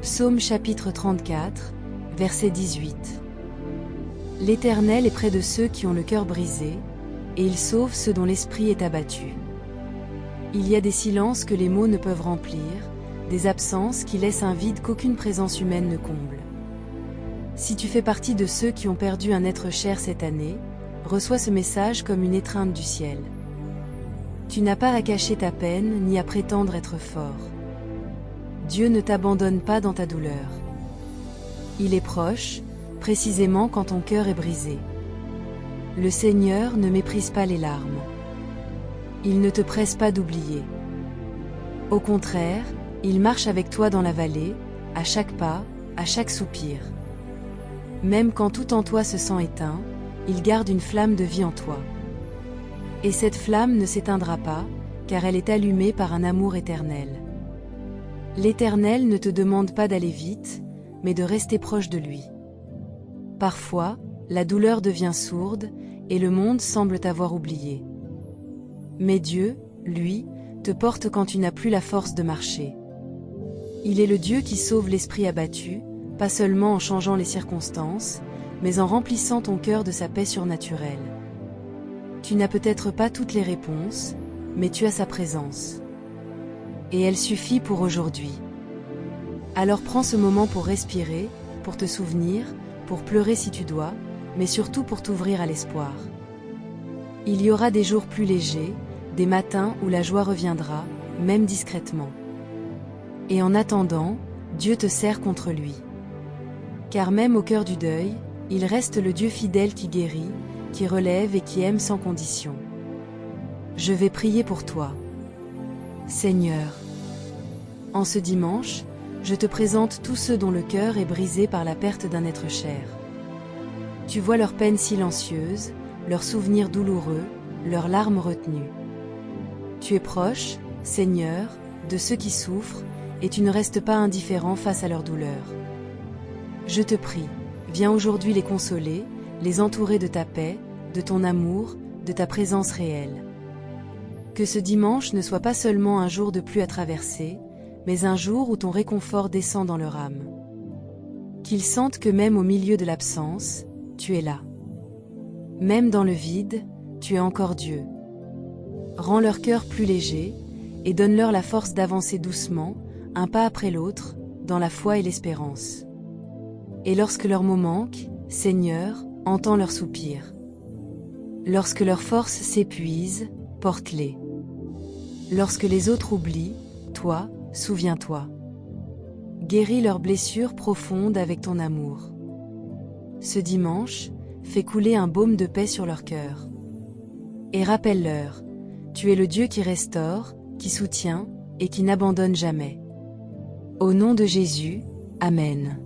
Psaume chapitre 34, verset 18. L'Éternel est près de ceux qui ont le cœur brisé, et il sauve ceux dont l'esprit est abattu. Il y a des silences que les mots ne peuvent remplir, des absences qui laissent un vide qu'aucune présence humaine ne comble. Si tu fais partie de ceux qui ont perdu un être cher cette année, reçois ce message comme une étreinte du ciel. Tu n'as pas à cacher ta peine ni à prétendre être fort. Dieu ne t'abandonne pas dans ta douleur. Il est proche, précisément quand ton cœur est brisé. Le Seigneur ne méprise pas les larmes. Il ne te presse pas d'oublier. Au contraire, il marche avec toi dans la vallée, à chaque pas, à chaque soupir. Même quand tout en toi se sent éteint, il garde une flamme de vie en toi. Et cette flamme ne s'éteindra pas, car elle est allumée par un amour éternel. L'Éternel ne te demande pas d'aller vite, mais de rester proche de lui. Parfois, la douleur devient sourde, et le monde semble t'avoir oublié. Mais Dieu, lui, te porte quand tu n'as plus la force de marcher. Il est le Dieu qui sauve l'esprit abattu, pas seulement en changeant les circonstances, mais en remplissant ton cœur de sa paix surnaturelle. Tu n'as peut-être pas toutes les réponses, mais tu as sa présence. Et elle suffit pour aujourd'hui. Alors prends ce moment pour respirer, pour te souvenir, pour pleurer si tu dois, mais surtout pour t'ouvrir à l'espoir. Il y aura des jours plus légers, des matins où la joie reviendra, même discrètement. Et en attendant, Dieu te serre contre lui. Car même au cœur du deuil, il reste le Dieu fidèle qui guérit, qui relève et qui aime sans condition. Je vais prier pour toi. Seigneur, en ce dimanche, je te présente tous ceux dont le cœur est brisé par la perte d'un être cher. Tu vois leurs peines silencieuses, leurs souvenirs douloureux, leurs larmes retenues. Tu es proche, Seigneur, de ceux qui souffrent, et tu ne restes pas indifférent face à leur douleur. Je te prie, viens aujourd'hui les consoler, les entourer de ta paix, de ton amour, de ta présence réelle. Que ce dimanche ne soit pas seulement un jour de pluie à traverser, mais un jour où ton réconfort descend dans leur âme. Qu'ils sentent que même au milieu de l'absence, tu es là. Même dans le vide, tu es encore Dieu. Rends leur cœur plus léger, et donne-leur la force d'avancer doucement, un pas après l'autre, dans la foi et l'espérance. Et lorsque leurs mots manquent, Seigneur, entends leurs soupirs. Lorsque leurs forces s'épuisent, porte-les. Lorsque les autres oublient, toi, souviens-toi. Guéris leurs blessures profondes avec ton amour. Ce dimanche, fais couler un baume de paix sur leur cœur. Et rappelle-leur, tu es le Dieu qui restaure, qui soutient, et qui n'abandonne jamais. Au nom de Jésus, Amen.